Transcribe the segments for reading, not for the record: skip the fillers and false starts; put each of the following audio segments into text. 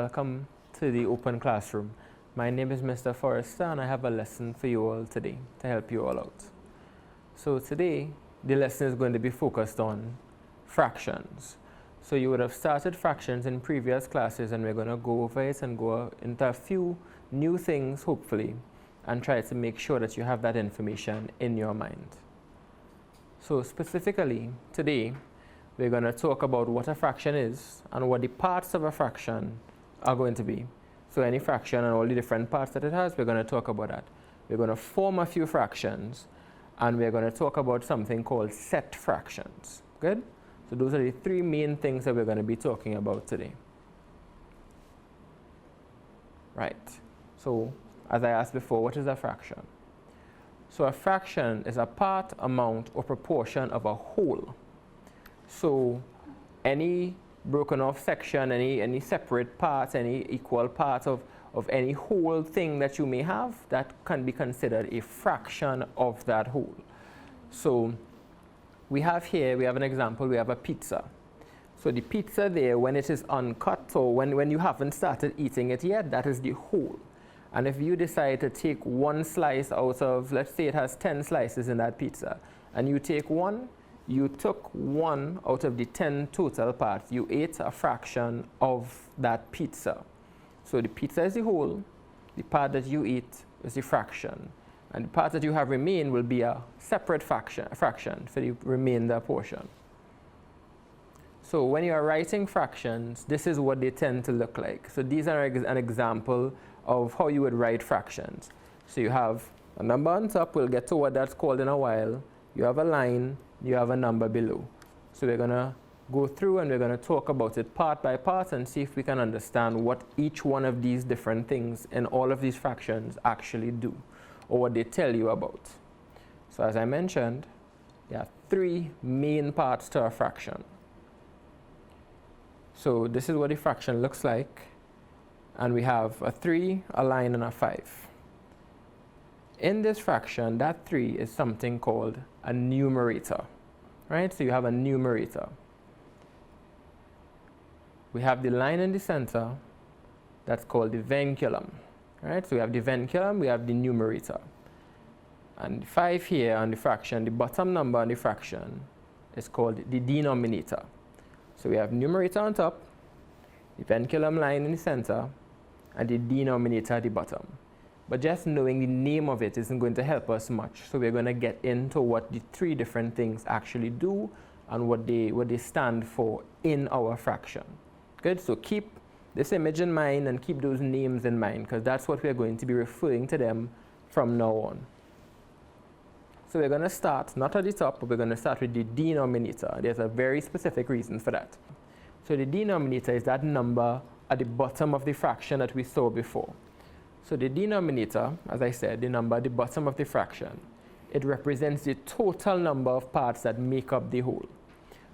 welcome to the open classroom. My name is Mr. Forrester and I have a lesson for you all today to help you all out. So today the lesson is going to be focused on fractions. So you would have started fractions in previous classes and we're going to go over it and go into a few new things hopefully and try to make sure that you have that information in your mind. So specifically today we're going to talk about what a fraction is and what the parts of a fraction are going to be. So any fraction and all the different parts that it has, we're going to talk about that. We're going to form a few fractions and we're going to talk about something called set fractions. Good? So those are the three main things that we're going to be talking about today. Right. So as I asked before, what is a fraction? So a fraction is a part, amount, or proportion of a whole. So any broken off section, any separate parts, any equal parts of any whole thing that you may have, that can be considered a fraction of that whole. So we have an example, we have a pizza. So the pizza there, when it is uncut, or when you haven't started eating it yet, that is the whole. And if you decide to take one slice out of, let's say it has 10 slices in that pizza, and you take one, you took one out of the 10 total parts. You ate a fraction of that pizza. So the pizza is the whole, the part that you eat is the fraction, and the part that you have remain will be a separate fraction for the remainder portion. So when you are writing fractions, this is what they tend to look like. So these are an example of how you would write fractions. So you have a number on top, we'll get to what that's called in a while. You have a line, you have a number below. So we're going to go through and we're going to talk about it part by part and see if we can understand what each one of these different things in all of these fractions actually do, or what they tell you about. So as I mentioned, there are three main parts to a fraction. So this is what the fraction looks like, and we have a 3, a line, and a 5. In this fraction, that 3 is something called a numerator, right? So you have a numerator. We have the line in the center, that's called the vinculum, right? So we have the vinculum, we have the numerator. And the 5 here on the fraction, the bottom number on the fraction, is called the denominator. So we have numerator on top, the vinculum line in the center, and the denominator at the bottom. But just knowing the name of it isn't going to help us much. So we're going to get into what the three different things actually do and what they stand for in our fraction. Good? So keep this image in mind and keep those names in mind, because that's what we're going to be referring to them from now on. So we're going to start, not at the top, but we're going to start with the denominator. There's a very specific reason for that. So the denominator is that number at the bottom of the fraction that we saw before. So the denominator, as I said, the number at the bottom of the fraction, it represents the total number of parts that make up the whole.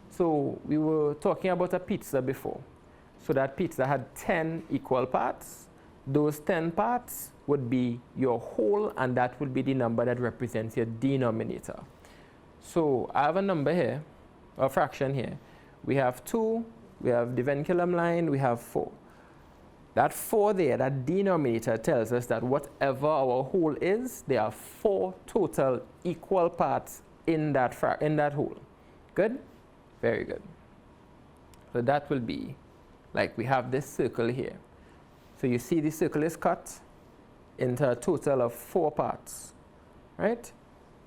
So we were talking about a pizza before. So that pizza had 10 equal parts. Those 10 parts would be your whole, and that would be the number that represents your denominator. So I have a number here, a fraction here. We have 2, we have the vinculum line, we have 4. That 4 there, that denominator tells us that whatever our whole is, there are 4 total equal parts in that whole. Good? Very good. So that will be, like we have this circle here. So you see the circle is cut into a total of 4 parts, right?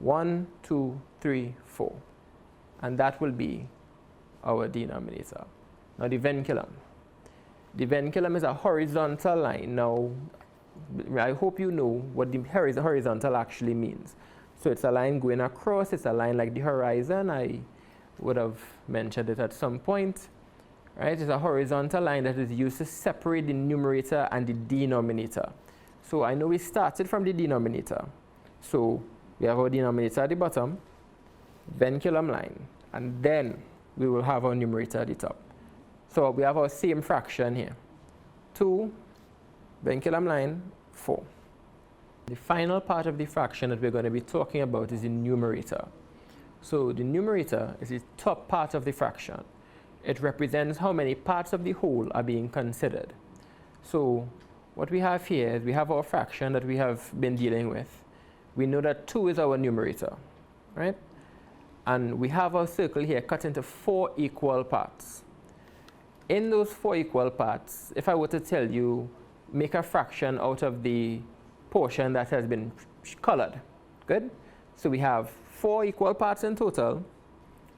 1, 2, 3, 4. And that will be our denominator. Now the vinculum. The vinculum is a horizontal line. Now, I hope you know what the horizontal actually means. So it's a line going across, it's a line like the horizon. I would have mentioned it at some point, right? It's a horizontal line that is used to separate the numerator and the denominator. So I know we started from the denominator. So we have our denominator at the bottom, vinculum line, and then we will have our numerator at the top. So we have our same fraction here. 2, vinculum line, 4. The final part of the fraction that we're going to be talking about is the numerator. So the numerator is the top part of the fraction. It represents how many parts of the whole are being considered. So what we have here is we have our fraction that we have been dealing with. We know that 2 is our numerator, right? And we have our circle here cut into 4 equal parts. In those 4 equal parts, if I were to tell you, make a fraction out of the portion that has been colored, good? So we have 4 equal parts in total,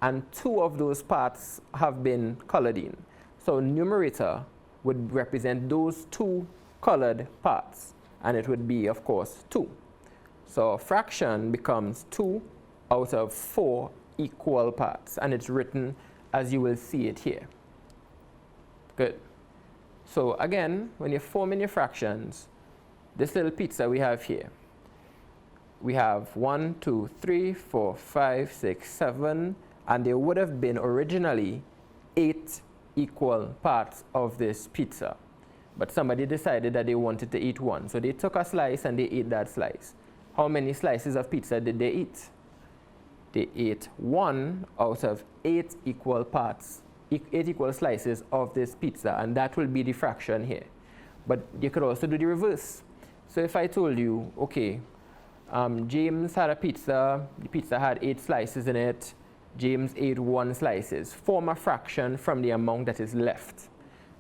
and 2 of those parts have been colored in. So numerator would represent those 2 colored parts, and it would be, of course, 2. So a fraction becomes 2 out of 4 equal parts, and it's written as you will see it here. Good. So again, when you're forming your fractions, this little pizza we have here, we have 1, 2, 3, 4, 5, 6, 7, and there would have been originally 8 equal parts of this pizza. But somebody decided that they wanted to eat 1. So they took a slice and they ate that slice. How many slices of pizza did they eat? They ate 1 out of 8 equal parts, 8 equal slices of this pizza, and that will be the fraction here. But you could also do the reverse. So if I told you, okay, James had a pizza, the pizza had 8 slices in it, James ate 1 slices, form a fraction from the amount that is left.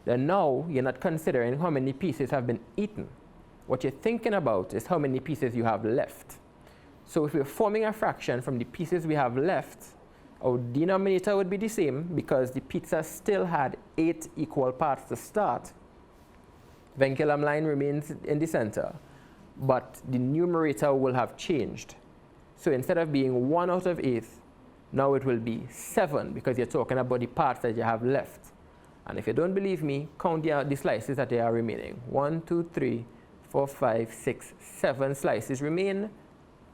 Then now you're not considering how many pieces have been eaten. What you're thinking about is how many pieces you have left. So if we're forming a fraction from the pieces we have left, our denominator would be the same because the pizza still had 8 equal parts to start. Venculum line remains in the center, but the numerator will have changed. So instead of being 1 out of 8, now it will be 7 because you're talking about the parts that you have left. And if you don't believe me, count the slices that they are remaining. 1, 2, 3, 4, 5, 6, 7 slices remain.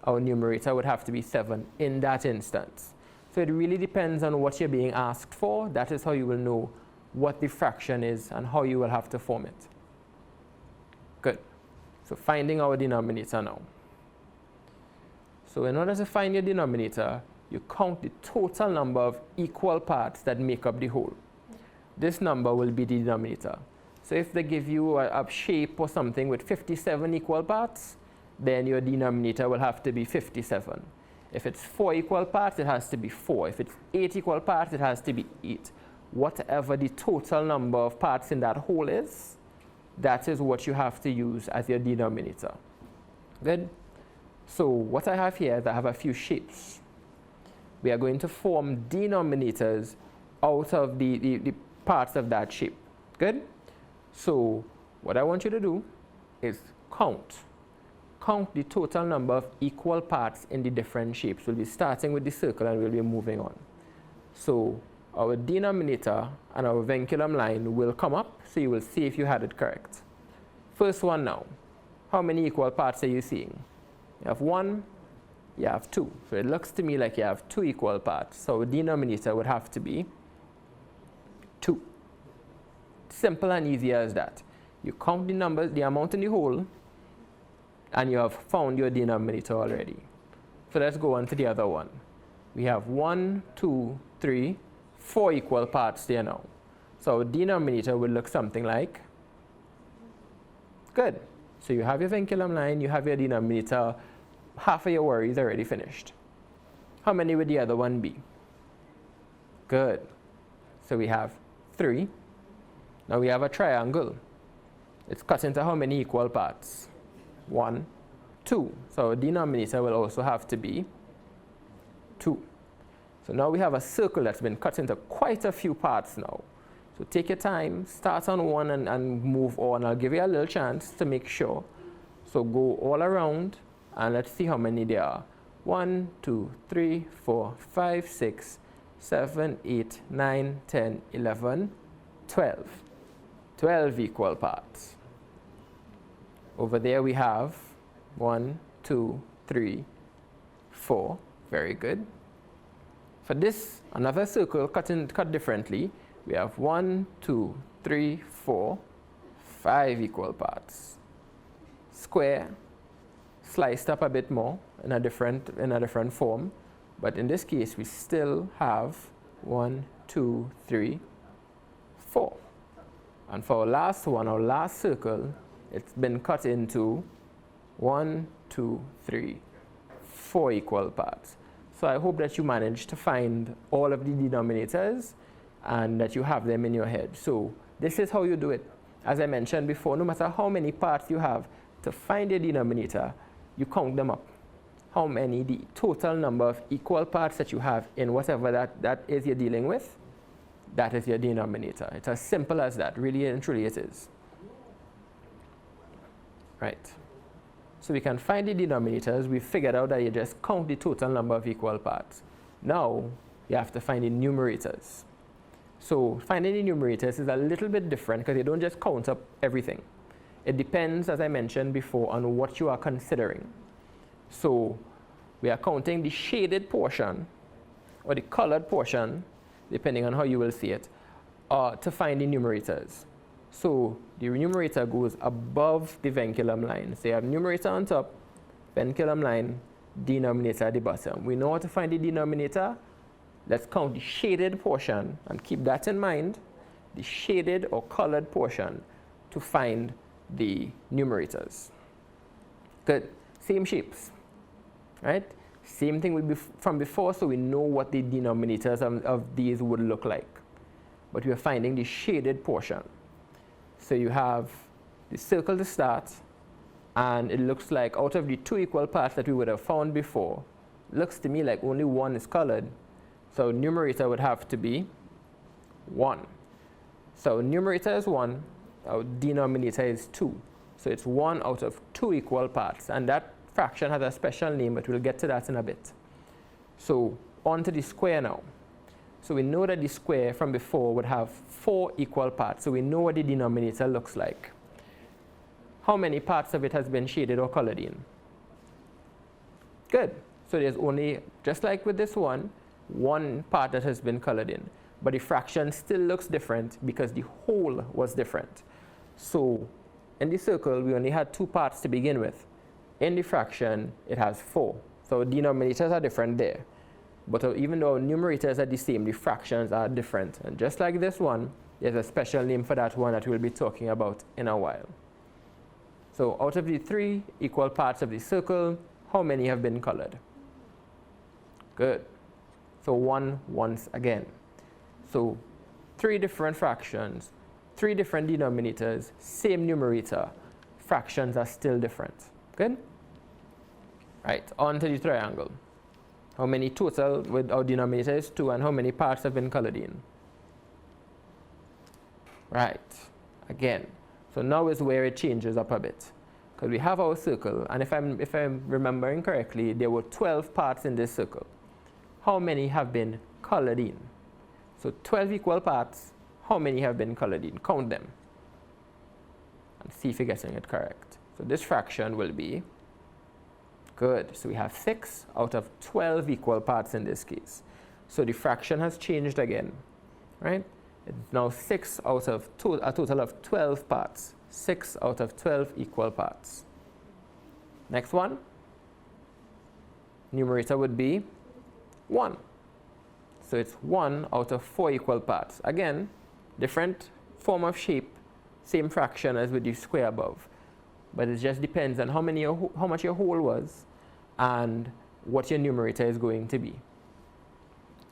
Our numerator would have to be 7 in that instance. So it really depends on what you're being asked for. That is how you will know what the fraction is and how you will have to form it. Good. So finding our denominator now. So in order to find your denominator, you count the total number of equal parts that make up the whole. This number will be the denominator. So if they give you a shape or something with 57 equal parts, then your denominator will have to be 57. If it's 4 equal parts, it has to be 4. If it's 8 equal parts, it has to be 8. Whatever the total number of parts in that whole is, that is what you have to use as your denominator. Good? So what I have here is I have a few shapes. We are going to form denominators out of the parts of that shape. Good? So what I want you to do is count the total number of equal parts in the different shapes. We'll be starting with the circle and we'll be moving on. So our denominator and our venculum line will come up, so you will see if you had it correct. First one now. How many equal parts are you seeing? You have 1, you have 2. So it looks to me like you have 2 equal parts. So our denominator would have to be 2. Simple and easy as that. You count the numbers, the amount in the whole, and you have found your denominator already. So let's go on to the other one. We have 1, 2, 3, 4 equal parts there now. So our denominator would look something like, good. So you have your venculum line, you have your denominator, half of your worry is already finished. How many would the other one be? Good. So we have 3. Now we have a triangle. It's cut into how many equal parts? 1, 2. So our denominator will also have to be 2. So now we have a circle that's been cut into quite a few parts now. So take your time, start on one and move on. I'll give you a little chance to make sure. So go all around and let's see how many there are. 1, 2, 3, 4, 5, 6, 7, 8, 9, 10, 11, 12. 12 equal parts. Over there we have 1, 2, 3, 4. Very good. For this, another circle cut differently, we have 1, 2, 3, 4, 5 equal parts. Square, sliced up a bit more in a different form, but in this case we still have 1, 2, 3, 4. And for our last one, our last circle, it's been cut into 1, 2, 3, 4 equal parts. So I hope that you managed to find all of the denominators and that you have them in your head. So this is how you do it. As I mentioned before, no matter how many parts you have, to find a denominator, you count them up. How many, the total number of equal parts that you have in whatever that is you're dealing with, that is your denominator. It's as simple as that, really and truly it is. Right. So we can find the denominators. We figured out that you just count the total number of equal parts. Now, you have to find the numerators. So finding the numerators is a little bit different because you don't just count up everything. It depends, as I mentioned before, on what you are considering. So we are counting the shaded portion or the colored portion, depending on how you will see it, to find the numerators. So the numerator goes above the vinculum line. So you have numerator on top, vinculum line, denominator at the bottom. We know how to find the denominator. Let's count the shaded portion and keep that in mind, the shaded or colored portion, to find the numerators. Good. Same shapes, right? Same thing from before, so we know what the denominators of these would look like. But we are finding the shaded portion. So you have the circle to start, and it looks like out of the 2 equal parts that we would have found before, looks to me like only one is colored. So numerator would have to be 1. So numerator is 1, our denominator is 2. So it's 1 out of 2 equal parts, and that fraction has a special name, but we'll get to that in a bit. So on to the square now. So we know that the square from before would have 4 equal parts, so we know what the denominator looks like. How many parts of it has been shaded or colored in? Good. So there's only, just like with this one part that has been colored in, but the fraction still looks different because the whole was different. So in the circle, we only had 2 parts to begin with. In the fraction, it has 4. So denominators are different there. But even though numerators are the same, the fractions are different. And just like this one, there's a special name for that one that we'll be talking about in a while. So out of the 3 equal parts of the circle, how many have been colored? Good. So 1 once again. So 3 different fractions, 3 different denominators, same numerator. Fractions are still different. Good? Right, on to the triangle. How many total with our denominator is 2, and how many parts have been colored in? Right, again. So now is where it changes up a bit. Because we have our circle, and if I'm remembering correctly, there were 12 parts in this circle. How many have been colored in? So 12 equal parts, how many have been colored in? Count them. And see if you're getting it correct. So this fraction will be, good, so we have 6 out of 12 equal parts in this case. So the fraction has changed again, right? It's now 6 out of a total of 12 parts. 6 out of 12 equal parts. Next one. Numerator would be 1. So it's 1 out of 4 equal parts. Again, different form of shape, same fraction as with the square above. But it just depends on how much your whole was and what your numerator is going to be.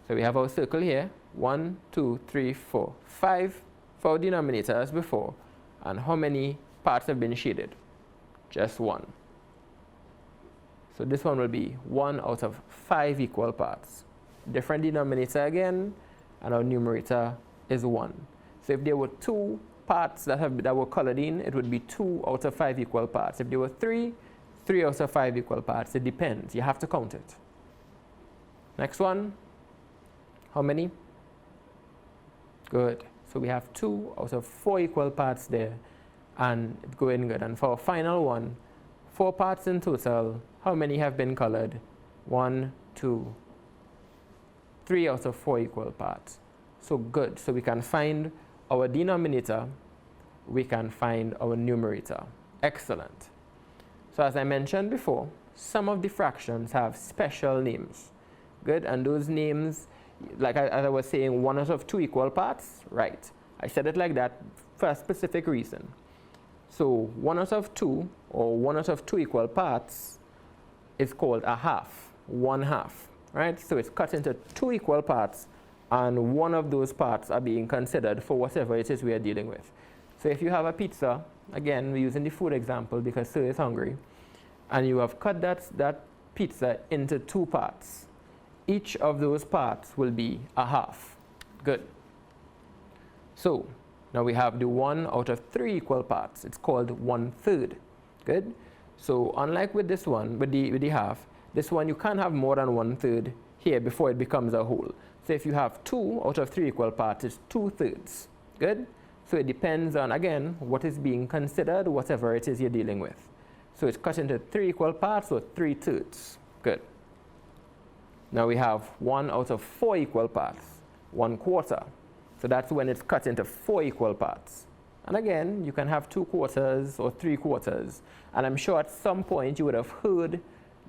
So we have our circle here, 1, 2, 3, 4, 5 for our denominator as before. And how many parts have been shaded? Just 1. So this one will be 1 out of 5 equal parts. Different denominator again, and our numerator is 1. So if there were 2 parts that were colored in, it would be 2 out of 5 equal parts. If there were 3 out of 5 equal parts. It depends. You have to count it. Next one. How many? Good. So we have 2 out of 4 equal parts there, and it's going good. And for our final one, 4 parts in total. How many have been colored? 1, 2, 3 out of 4 equal parts. So good. So we can find our denominator. We can find our numerator. Excellent. So as I mentioned before, some of the fractions have special names. Good. And those names, like as I was saying, 1 out of 2 equal parts. Right. I said it like that for a specific reason. So 1 out of 2, or 1 out of 2 equal parts, is called a half, 1/2, right? So it's cut into 2 equal parts, and one of those parts are being considered for whatever it is we are dealing with. So if you have a pizza, again, we're using the food example because Sir is hungry, and you have cut that pizza into 2 parts. Each of those parts will be a half. Good. So now we have the 1 out of 3 equal parts. It's called 1/3. Good. So unlike with this one, with the half, this one you can't have more than 1/3 here before it becomes a whole. So if you have 2 out of 3 equal parts, it's 2/3. Good. So it depends on, again, what is being considered, whatever it is you're dealing with. So it's cut into 3 equal parts, or 3/3. Good. Now we have 1 out of 4 equal parts, 1/4. So that's when it's cut into 4 equal parts. And again, you can have 2/4 or 3/4. And I'm sure at some point you would have heard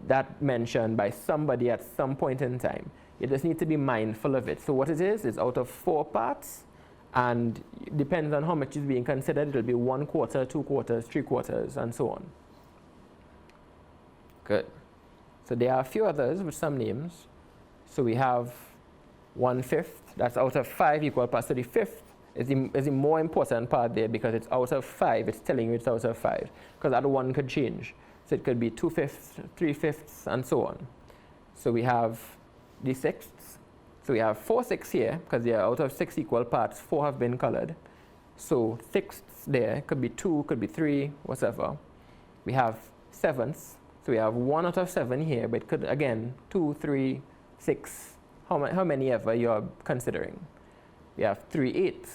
that mentioned by somebody at some point in time. You just need to be mindful of it. So what it is out of 4 parts, and it depends on how much is being considered. It'll be 1/4, 2/4, 3/4, and so on. Good. So there are a few others with some names. So we have 1/5, that's out of 5 equal parts. So the 5th is the more important part there because it's out of 5. It's telling you it's out of 5, because that 1 could change. So it could be 2/5, 3/5, and so on. So we have the 6ths. So we have 4 6 here, because they are out of 6 equal parts. 4 have been colored. So 6ths there could be 2, could be 3, whatever. We have 7ths. So we have 1 out of 7 here, but it could, again, 2, 3, 6, how many ever you're considering. We have 3/8,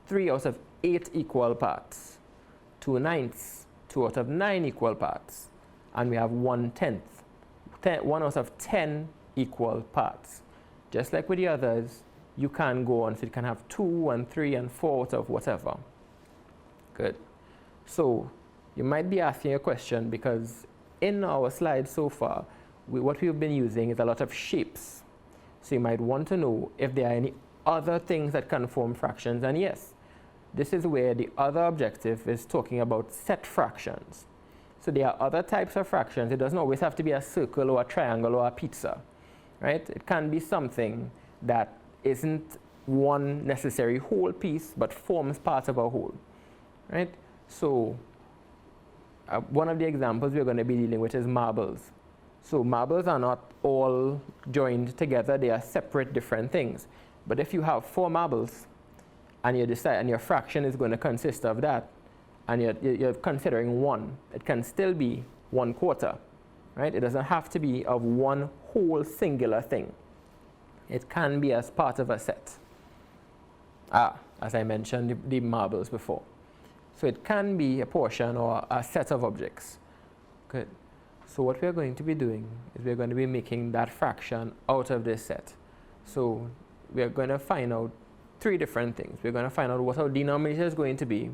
3 out of 8 equal parts. 2/9, 2 out of 9 equal parts. And we have 1/10, 1 out of 10 equal parts. Just like with the others, you can go on, so you can have 2 and 3 and 4 out of whatever. Good. So you might be asking a question, because in our slides so far, what we've been using is a lot of shapes. So you might want to know if there are any other things that can form fractions, and yes, this is where the other objective is talking about set fractions. So there are other types of fractions. It doesn't always have to be a circle or a triangle or a pizza, right? It can be something that isn't one necessary whole piece, but forms part of a whole, right? So one of the examples we're going to be dealing with is marbles. So marbles are not all joined together. They are separate different things. But if you have 4 marbles and you decide, and your fraction is going to consist of that, and you're considering 1, it can still be 1/4, right? It doesn't have to be of one whole singular thing. It can be as part of a set. As I mentioned, the marbles before. So it can be a portion or a set of objects. Good. So what we're going to be doing is we're going to be making that fraction out of this set. So we're going to find out 3 different things. We're going to find out what our denominator is going to be,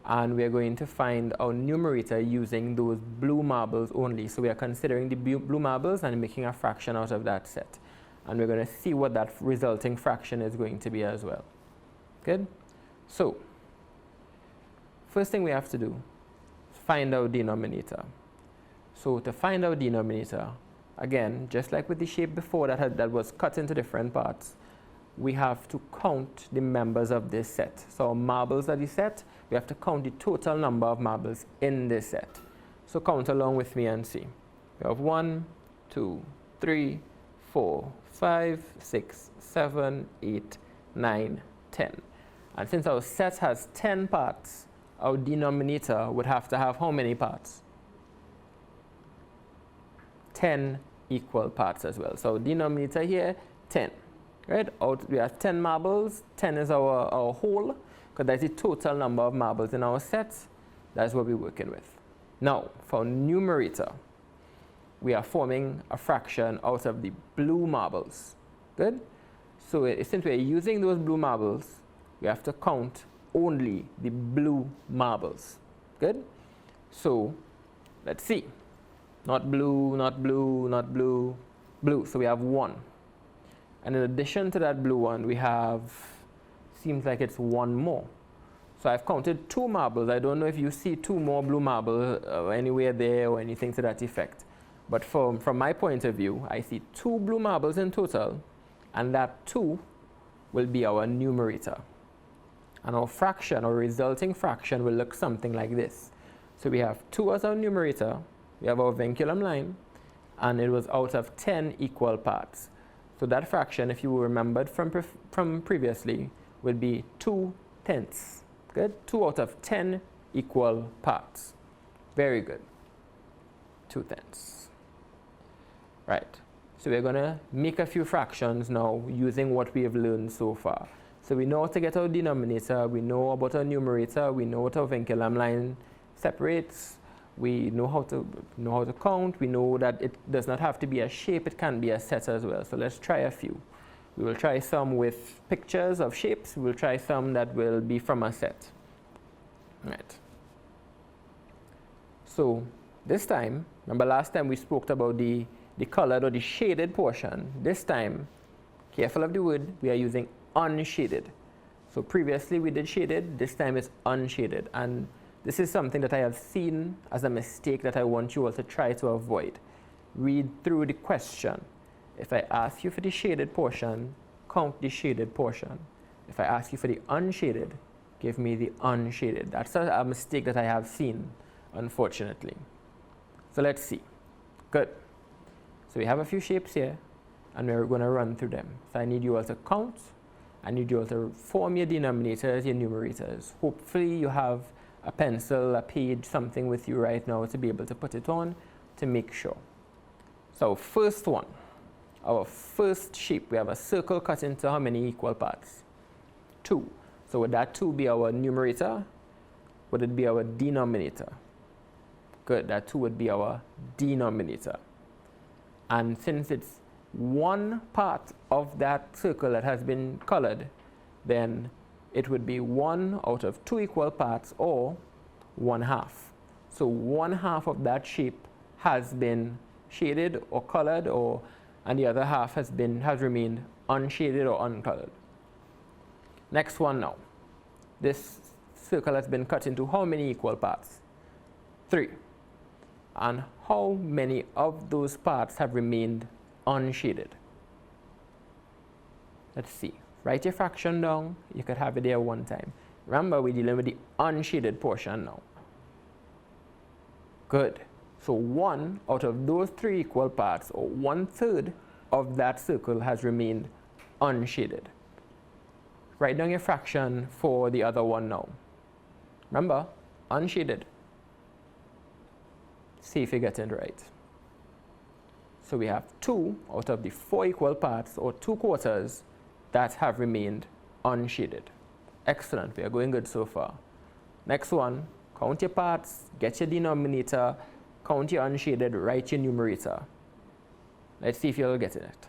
and we're going to find our numerator using those blue marbles only. So we are considering the blue marbles and making a fraction out of that set. And we're going to see what that resulting fraction is going to be as well. Good? So first thing we have to do is find our denominator. So to find our denominator, again, just like with the shape before that was cut into different parts, we have to count the members of this set. So marbles are the set. We have to count the total number of marbles in this set. So count along with me and see. We have 1, 2, 3, 4, 5, 6, 7, 8, 9, 10. And since our set has 10 parts, our denominator would have to have how many parts? 10 equal parts as well. So denominator here, 10. Right? We have 10 marbles. 10 is our whole, because that's the total number of marbles in our set. That's what we're working with. Now, for numerator, we are forming a fraction out of the blue marbles. Good? So since we're using those blue marbles, we have to count only the blue marbles. Good? So let's see. Not blue, not blue, not blue, blue. So we have 1. And in addition to that blue one, we have, seems like it's 1 more. So I've counted 2 marbles. I don't know if you see 2 more blue marbles anywhere there or anything to that effect. But from my point of view, I see 2 blue marbles in total, and that 2 will be our numerator. And our fraction, or resulting fraction, will look something like this. So we have 2 as our numerator, we have our vinculum line, and it was out of 10 equal parts. So that fraction, if you remembered from previously, would be 2/10. Good? 2 out of 10 equal parts. Very good. 2/10. Right. So we're going to make a few fractions now using what we have learned so far. So we know how to get our denominator, we know about our numerator, we know what our vinculum line separates, we know how to count, we know that it does not have to be a shape, it can be a set as well. So let's try a few. We will try some with pictures of shapes, we will try some that will be from a set. Right. So this time, remember last time we spoke about the colored or the shaded portion. This time, careful of the word, we are using unshaded. So previously we did shaded, this time it's unshaded. And this is something that I have seen as a mistake that I want you all to try to avoid. Read through the question. If I ask you for the shaded portion, count the shaded portion. If I ask you for the unshaded, give me the unshaded. That's a mistake that I have seen, unfortunately. So let's see. Good. So we have a few shapes here, and we're going to run through them. So I need you all to count. I need you all to form your denominators, your numerators. Hopefully you have a pencil, a page, something with you right now to be able to put it on to make sure. So first one, our first shape, we have a circle cut into how many equal parts? 2. So would that 2 be our numerator? Would it be our denominator? Good, that 2 would be our denominator. And since it's one part of that circle that has been colored, then it would be 1 out of 2 equal parts, or 1/2. So 1/2 of that shape has been shaded or colored, and the other half has remained unshaded or uncolored. Next one now. This circle has been cut into how many equal parts? 3. And how many of those parts have remained unshaded? Let's see. Write your fraction down. You could have it there one time. Remember, we're dealing with the unshaded portion now. Good. So 1 out of those 3 equal parts, or 1/3 of that circle, has remained unshaded. Write down your fraction for the other one now. Remember, unshaded. See if you get it right. So we have 2 out of the 4 equal parts, or 2/4, that have remained unshaded. Excellent, we are going good so far. Next one, count your parts, get your denominator, count your unshaded, write your numerator. Let's see if you'll get it.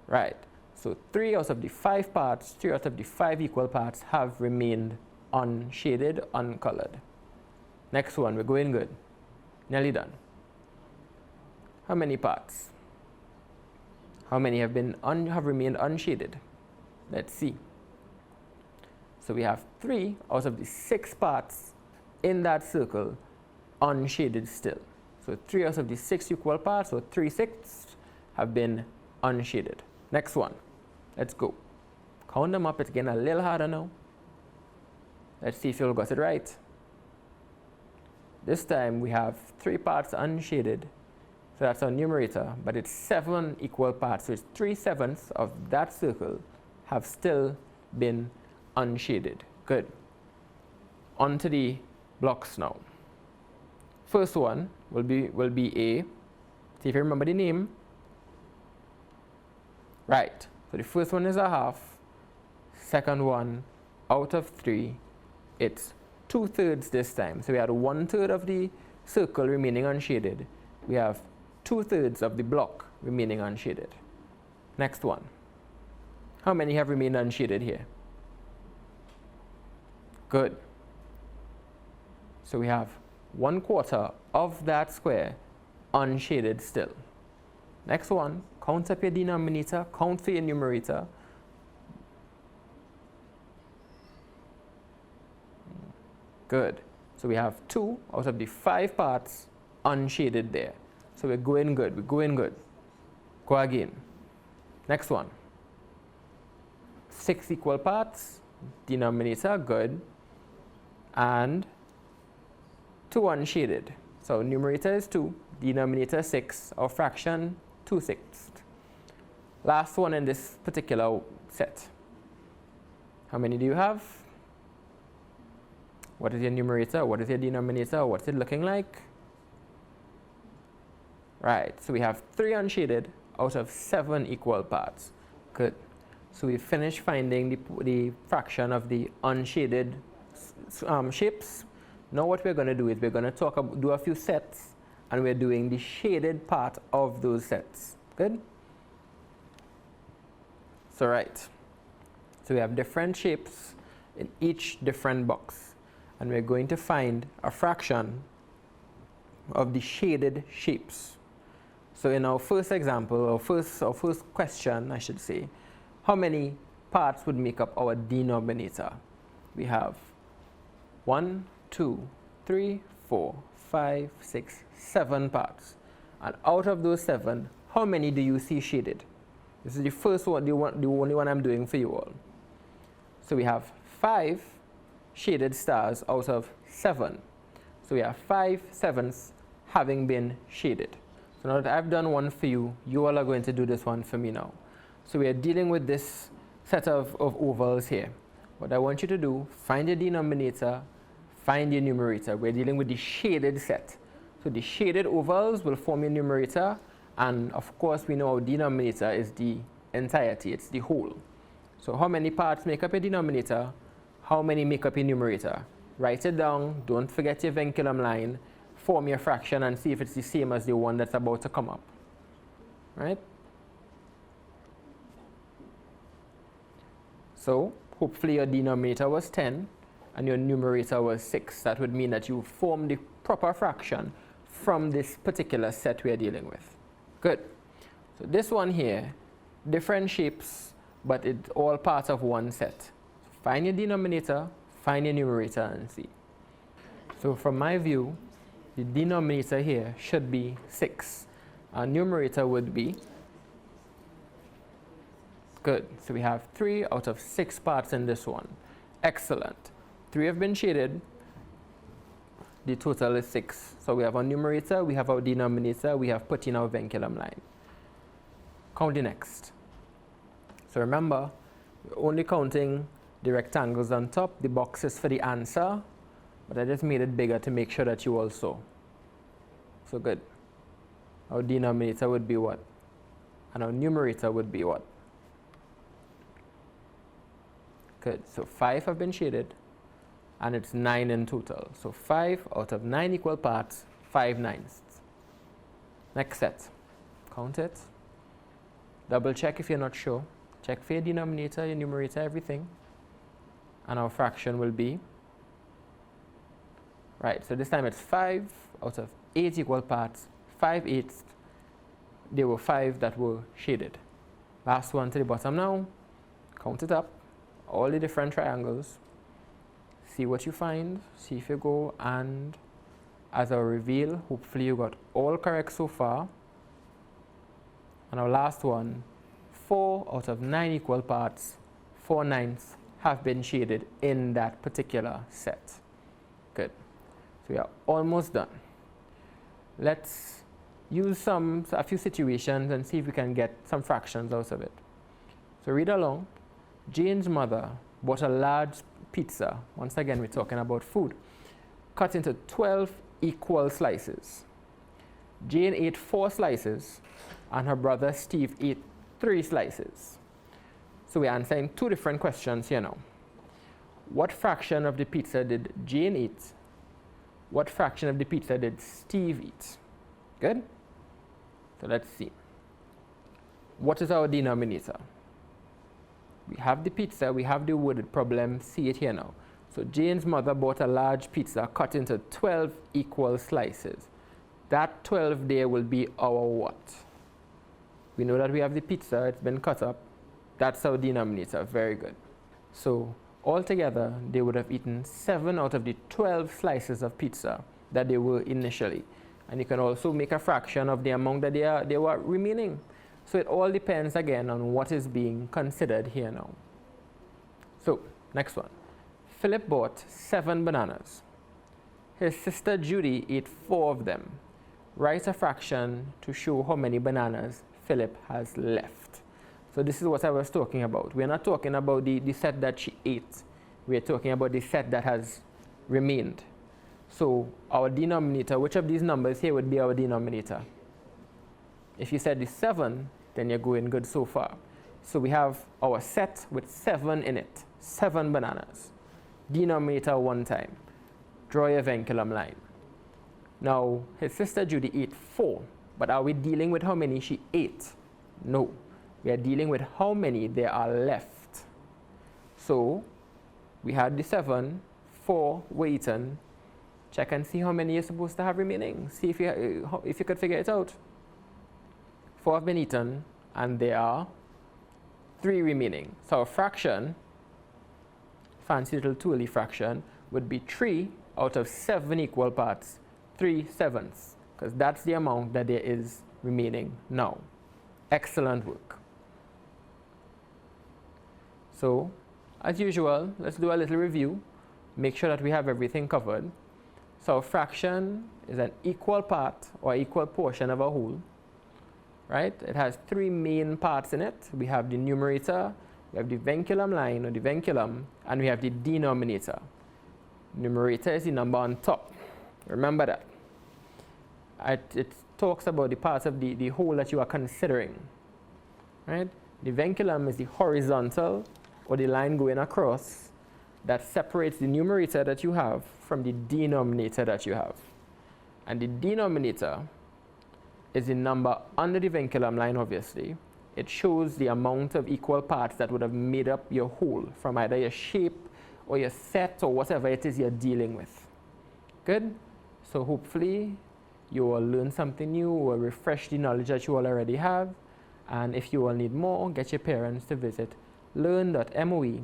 Right, so 3 out of the 5 parts, 3 out of the 5 equal parts have remained unshaded, uncolored. Next one, we're going good. Nearly done. How many parts? How many have remained unshaded? Let's see. So we have 3 out of the 6 parts in that circle unshaded still. So 3 out of the 6 equal parts, or 3/6, have been unshaded. Next one. Let's go. Count them up. It's getting a little harder now. Let's see if you all got it right. This time we have 3 parts unshaded. So that's our numerator, but it's 7 equal parts. So it's 3/7 of that circle have still been unshaded. Good. On to the blocks now. First one will be A. See if you remember the name. Right. So the first one is 1/2. Second one, out of 3, it's 2/3 this time. So we had 1/3 of the circle remaining unshaded. We have 2/3 of the block remaining unshaded. Next one. How many have remained unshaded here? Good. So we have 1/4 of that square unshaded still. Next one, count up your denominator, count for your numerator. Good. So we have 2 out of the 5 parts unshaded there. So we're going good. We're going good. Go again. Next one. 6 equal parts. Denominator, good. And 2 unshaded. So numerator is 2. Denominator 6. Our fraction 2/6. Last one in this particular set. How many do you have? What is your numerator? What is your denominator? What's it looking like? Right, so we have 3 unshaded out of 7 equal parts. Good. So we finished finding the fraction of the unshaded shapes. Now what we're going to do is we're going to do a few sets, and we're doing the shaded part of those sets. Good? So right. So we have different shapes in each different box, and we're going to find a fraction of the shaded shapes. So in our first example, or first question, I should say, how many parts would make up our denominator? We have 1, 2, 3, 4, 5, 6, 7 parts. And out of those 7, how many do you see shaded? This is the first one, the only one I'm doing for you all. So we have 5 shaded stars out of 7. So we have 5 sevens having been shaded. So now that I've done one for you, you all are going to do this one for me now. So we are dealing with this set of ovals here. What I want you to do, find your denominator, find your numerator. We're dealing with the shaded set. So the shaded ovals will form your numerator, and of course we know our denominator is the entirety, it's the whole. So how many parts make up your denominator? How many make up your numerator? Write it down, don't forget your vinculum line, form your fraction and see if it's the same as the one that's about to come up. Right? So hopefully your denominator was 10 and your numerator was 6. That would mean that you formed the proper fraction from this particular set we are dealing with. Good. So this one here, different shapes, but it's all part of one set. So find your denominator, find your numerator, and see. So from my view, the denominator here should be 6. Our numerator would be, good. So we have 3 out of 6 parts in this one. Excellent. 3 have been shaded. The total is 6. So we have our numerator, we have our denominator, we have put in our vinculum line. Count the next. So remember, we're only counting the rectangles on top, the boxes for the answer, but I just made it bigger to make sure that you all saw. So good. Our denominator would be what? And our numerator would be what? Good. So 5 have been shaded, and it's 9 in total. So 5 out of 9 equal parts, 5 9ths. Next set. Count it. Double check if you're not sure. Check for your denominator, your numerator, everything. And our fraction will be, right, so this time it's 5 out of 8 equal parts, 5/8. There were 5 that were shaded. Last one to the bottom now. Count it up, all the different triangles. See what you find, see if you go, and as our reveal, hopefully you got all correct so far. And our last one, 4 out of 9 equal parts, 4 9ths have been shaded in that particular set. Good. So we are almost done. Let's use a few situations and see if we can get some fractions out of it. So read along. Jane's mother bought a large pizza. Once again, we're talking about food. Cut into 12 equal slices. Jane ate 4 slices, and her brother Steve ate 3 slices. So we're answering 2 different questions here now. What fraction of the pizza did Jane eat? What fraction of the pizza did Steve eat? Good? So let's see. What is our denominator? We have the pizza, we have the worded problem, see it here now. So Jane's mother bought a large pizza cut into 12 equal slices. That 12 there will be our what? We know that we have the pizza, it's been cut up. That's our denominator, very good. So Altogether, they would have eaten 7 out of the 12 slices of pizza that they were initially. And you can also make a fraction of the amount that they were remaining. So it all depends again on what is being considered here now. So, next one. Philip bought 7 bananas. His sister Judy ate 4 of them. Write a fraction to show how many bananas Philip has left. So this is what I was talking about. We're not talking about the set that she ate. We're talking about the set that has remained. So our denominator, which of these numbers here would be our denominator? If you said the 7, then you're going good so far. So we have our set with 7 in it, 7 bananas. Denominator 1 time. Draw your vinculum line. Now, his sister Judy ate 4, but are we dealing with how many she ate? No. We are dealing with how many there are left. So, we had the 7, 4 were eaten. Check and see how many you're supposed to have remaining. See if you could figure it out. 4 have been eaten, and there are 3 remaining. So a fraction, fancy little tooly fraction, would be 3 out of 7 equal parts, 3/7, because that's the amount that there is remaining now. Excellent work. So, as usual, let's do a little review. Make sure that we have everything covered. So a fraction is an equal part or equal portion of a whole, right? It has 3 main parts in it. We have the numerator, we have the vinculum line or the vinculum, and we have the denominator. Numerator is the number on top. Remember that. It talks about the parts of the whole that you are considering, right? The vinculum is the horizontal or the line going across that separates the numerator that you have from the denominator that you have. And the denominator is the number under the vinculum line, obviously. It shows the amount of equal parts that would have made up your whole from either your shape or your set or whatever it is you're dealing with. Good? So hopefully you will learn something new or refresh the knowledge that you all already have. And if you will need more, get your parents to visit learn.moe.gov.tt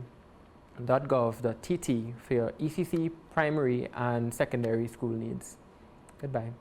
for your ECC primary and secondary school needs. Goodbye.